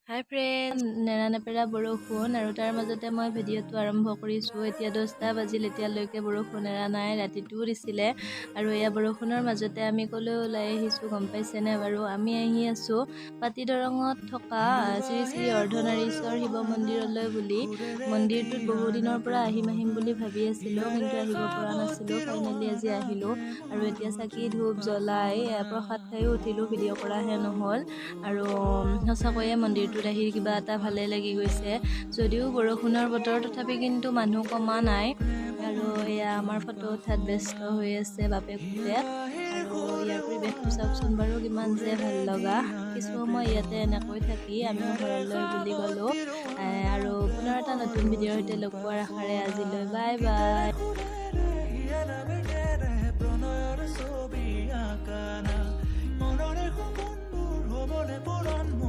হাই friends, নেৰানেপেৰা বৰষুণ আৰু তাৰ মাজতে মই ভিডিঅ'টো আৰম্ভ কৰিছোঁ। এতিয়া 10টা বাজিল, এতিয়ালৈকে বৰষুণ এৰা নাই। ৰাতিটোও দিছিলে আৰু এয়া বৰষুণৰ মাজতে আমি ক'লৈ ওলাই আহিছোঁ গম পাইছেনে বাৰু? আমি আহি আছোঁ পাতি দৰঙত থকা শ্ৰী শ্ৰী অৰ্ধনাৰীশ্বৰ শিৱ মন্দিৰলৈ বুলি। মন্দিৰটোত বহুদিনৰ পৰা আহিম বুলি ভাবি আছিলোঁ, কিন্তু আহিব পৰা নাছিলোঁ। ফাইনেলি আজি আহিলোঁ আৰু এতিয়া চাকি ধূপ জ্বলাই প্ৰসাদ খায়ো উঠিলোঁ, ভিডিঅ' কৰাহে নহ'ল। আৰু সঁচাকৈয়ে মন্দিৰটোত আহি কিবা এটা ভালে লাগি গৈছে। যদিও বৰষুণৰ বতৰ, তথাপি কিন্তু মানুহ কমা নাই। আৰু এয়া আমাৰ ফটো উঠাত ব্যস্ত হৈ আছে বাপেক পুতেক। আৰু ইয়াৰ পৰিৱেশটো চাওকচোন বাৰু, কিমান যে ভাল লগা। কিছু সময় ইয়াতে এনেকৈ থাকি আমিও ঘৰলৈ বুলি গ'লোঁ। আৰু পুনৰ এটা নতুন ভিডিঅ'ৰ সৈতে লগ পোৱাৰ আশাৰে আজিলৈ বাই বাই।